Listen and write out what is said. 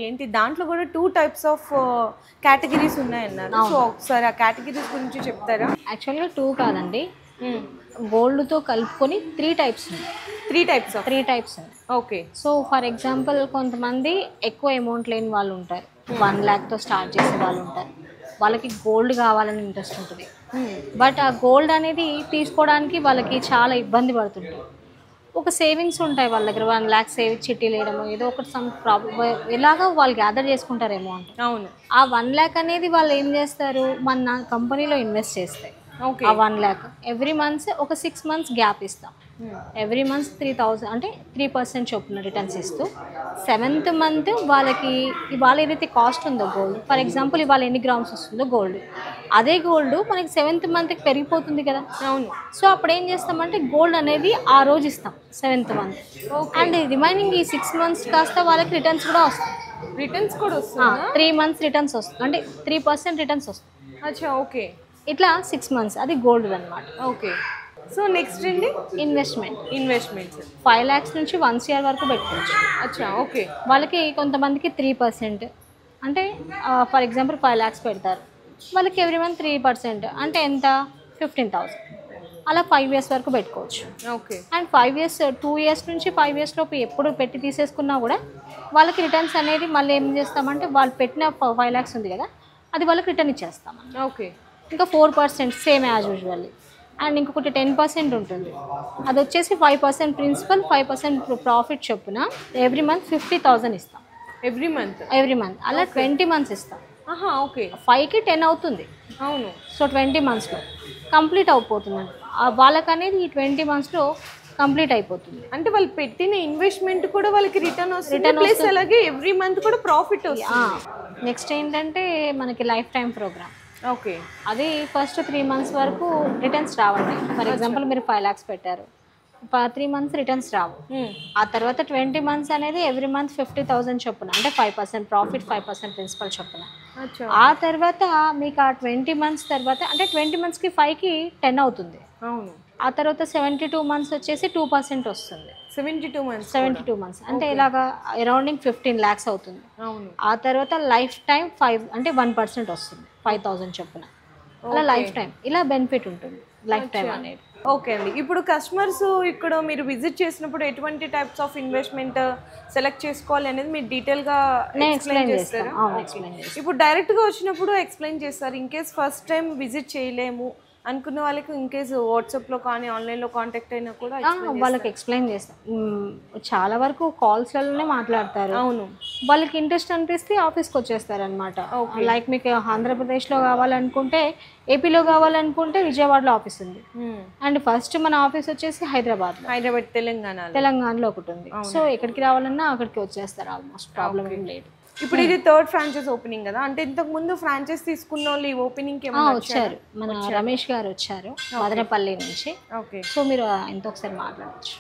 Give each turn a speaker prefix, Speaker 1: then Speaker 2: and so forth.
Speaker 1: ఏంటి దాంట్లో కూడా 2 టైప్స్ ఆఫ్ కేటగిరీస్ ఉన్నాయన్నారు. సో ఒకసారి ఆ కేటగిరీస్ గురించి చెప్తారా?
Speaker 2: యాక్చువల్గా 2 కాదండి, గోల్డ్తో కలుపుకొని 3 టైప్స్ ఉన్నాయి.
Speaker 1: 3 టైప్స్ ఆఫ్
Speaker 2: 3 టైప్స్ ఉన్నాయి.
Speaker 1: ఓకే.
Speaker 2: సో ఫర్ ఎగ్జాంపుల్ కొంతమంది ఎక్కువ అమౌంట్ లేని వాళ్ళు ఉంటారు, 1 lakh స్టార్ట్ చేసే వాళ్ళు ఉంటారు. వాళ్ళకి గోల్డ్ కావాలని ఇంట్రెస్ట్ ఉంటుంది, బట్ ఆ గోల్డ్ అనేది తీసుకోవడానికి వాళ్ళకి చాలా ఇబ్బంది పడుతుంటారు. ఒక సేవింగ్స్ ఉంటాయి వాళ్ళ దగ్గర, 1 lakh సేవ్ చిట్టి లేయడము, ఏదో ఒకటి సమ్ ప్రాబ్లం ఎలాగో వాళ్ళు గ్యాదర్ చేసుకుంటారు అమౌంట్.
Speaker 1: అవును.
Speaker 2: ఆ 1 lakh అనేది వాళ్ళు ఏం చేస్తారు, మన కంపెనీలో ఇన్వెస్ట్ చేస్తాయి.
Speaker 1: ఓకే.
Speaker 2: ఆ 1 lakh ఎవ్రీ మంత్ ఒక 6 months గ్యాప్ ఇస్తాం. ఎవ్రీ మంత్ 3000 అంటే 3% చొప్పున రిటర్న్స్ ఇస్తూ 7th month వాళ్ళకి ఇవాళ ఏదైతే కాస్ట్ ఉందో గోల్డ్, ఫర్ ఎగ్జాంపుల్ ఇవాళ ఎన్ని గ్రామ్స్ వస్తుందో గోల్డ్, అదే గోల్డ్ మనకి 7th monthకి పెరిగిపోతుంది కదా.
Speaker 1: అవును.
Speaker 2: సో అప్పుడు ఏం చేస్తామంటే గోల్డ్ అనేది ఆ రోజు ఇస్తాం 7th month. అండ్ రిమైనింగ్ ఈ 6 months కాస్త వాళ్ళకి రిటర్న్స్ కూడా వస్తాయి.
Speaker 1: రిటర్న్స్ కూడా వస్తుందా?
Speaker 2: 3 months రిటర్న్స్ వస్తుంది, అంటే 3% రిటర్న్స్ వస్తుంది.
Speaker 1: అచ్చా, ఓకే.
Speaker 2: ఇట్లా 6 months అది గోల్డ్ అనమాట.
Speaker 1: ఓకే. సో నెక్స్ట్ అండి ఇన్వెస్ట్మెంట్స్
Speaker 2: 5 lakhs నుంచి 1 crore వరకు పెట్టుకోవచ్చు.
Speaker 1: అచ్చా, ఓకే.
Speaker 2: వాళ్ళకి కొంతమందికి 3%, అంటే ఫర్ ఎగ్జాంపుల్ 5 lakhs పెడతారు, వాళ్ళకి ఎవ్రీ మంత్ 3% అంటే ఎంత, 15,000. అలా 5 years వరకు పెట్టుకోవచ్చు.
Speaker 1: ఓకే.
Speaker 2: అండ్ 5 years 2 years నుంచి 5 years లోపు ఎప్పుడు పెట్టి తీసేసుకున్నా కూడా వాళ్ళకి రిటర్న్స్ అనేది మళ్ళీ ఏం చేస్తామంటే వాళ్ళు పెట్టిన 5 lakhs ఉంది కదా, అది వాళ్ళకి రిటర్న్ ఇచ్చేస్తాం.
Speaker 1: ఓకే.
Speaker 2: ఇంకా 4% సేమ్ యాజ్ యూజువల్లీ. అండ్ ఇంకొకటి 10% ఉంటుంది, అది వచ్చేసి 5% ప్రిన్సిపల్ 5% ప్రాఫిట్ చొప్పున ఎవ్రీ మంత్ 50,000 ఇస్తాం.
Speaker 1: ఎవ్రీ మంత్
Speaker 2: అలా 20 months ఇస్తాం.
Speaker 1: ఓకే.
Speaker 2: 5కి 10 అవుతుంది.
Speaker 1: అవును. సో
Speaker 2: 20 monthsలో కంప్లీట్ అయిపోతుందండి వాళ్ళకనేది. ఈ 20 monthsలో కంప్లీట్ అయిపోతుంది.
Speaker 1: అంటే వాళ్ళు పెట్టిన ఇన్వెస్ట్మెంట్ కూడా వాళ్ళకి రిటర్న్ వస్తుంది, ప్లస్ అలాగే ఎవ్రీ మంత్ కూడా ప్రాఫిట్ వస్తుంది.
Speaker 2: నెక్స్ట్ ఏంటంటే మనకి లైఫ్ టైం ప్రోగ్రామ్.
Speaker 1: ఓకే.
Speaker 2: అది ఫస్ట్ 3 months వరకు రిటర్న్స్ రావండి. ఫర్ ఎగ్జాంపుల్ మీరు 5 lakhs పెట్టారు, 3 months రిటర్న్స్ రావు. ఆ తర్వాత 20 months అనేది ఎవ్రీ మంత్ 50,000 చొప్పున, అంటే 5% ప్రాఫిట్ 5% ప్రిన్సిపల్ చొప్పున. ఆ తర్వాత మీకు ఆ 20 months తర్వాత, అంటే 20 monthsకి 5కి 10 అవుతుంది.
Speaker 1: అవును.
Speaker 2: ఆ తర్వాత 72 months వచ్చేసి 2% వస్తుంది.
Speaker 1: 72 months
Speaker 2: అంటే ఇలాగా అరౌండింగ్ 15 lakhs అవుతుంది.
Speaker 1: అవును.
Speaker 2: ఆ తర్వాత లైఫ్ టైం 5 అంటే 1% వస్తుంది, 5,000 చొప్పున. అలా లైఫ్ టైం ఇలా బెనిఫిట్ ఉంటుంది లైఫ్ టైం అనేది.
Speaker 1: ఓకే అండి. ఇప్పుడు కస్టమర్స్ ఇక్కడ మీరు విజిట్ చేసినప్పుడు ఎటువంటి టైప్స్ ఆఫ్ ఇన్వెస్ట్మెంట్ సెలెక్ట్ చేసుకోవాలి అనేది మీరు డీటెయిల్గా ఎక్స్ప్లెయిన్ చేస్తారా? ఇప్పుడు డైరెక్ట్గా వచ్చినప్పుడు ఎక్స్ప్లెయిన్ చేస్తారు. In case first time visit చేయలేము అనుకున్న వాళ్ళకి ఇన్ కేసు వాట్సాప్లో కానీ ఆన్లైన్లో కాంటాక్ట్ అయినా కూడా
Speaker 2: వాళ్ళకి ఎక్స్ప్లెయిన్ చేస్తాం. చాలా వరకు కాల్స్లలోనే మాట్లాడతారు.
Speaker 1: అవును.
Speaker 2: వాళ్ళకి ఇంట్రెస్ట్ అనిపిస్తే ఆఫీస్కి వచ్చేస్తారు అనమాట. లైక్ మీకు ఆంధ్రప్రదేశ్లో కావాలనుకుంటే, ఏపీలో కావాలనుకుంటే విజయవాడలో ఆఫీస్ ఉంది. అండ్ ఫస్ట్ మన ఆఫీస్ వచ్చేసి హైదరాబాద్, తెలంగాణలో ఒకటి ఉంది. సో ఎక్కడికి రావాలన్నా అక్కడికి వచ్చేస్తారు, ఆల్మోస్ట్ ప్రాబ్లం ఏం లేదు.
Speaker 1: ఇప్పుడు ఇది 3rd ఫ్రాంచైజ్ ఓపెనింగ్ కదా, అంటే ఇంతకు ముందు ఫ్రాంచైజ్ తీసుకున్న వాళ్ళు ఈ ఓపెనింగ్
Speaker 2: వచ్చారు. మన రమేష్ గారు వచ్చారు మదనపల్లి నుంచి.
Speaker 1: ఓకే.
Speaker 2: సో మీరు ఆయనతో ఒకసారి మాట్లాడచ్చు.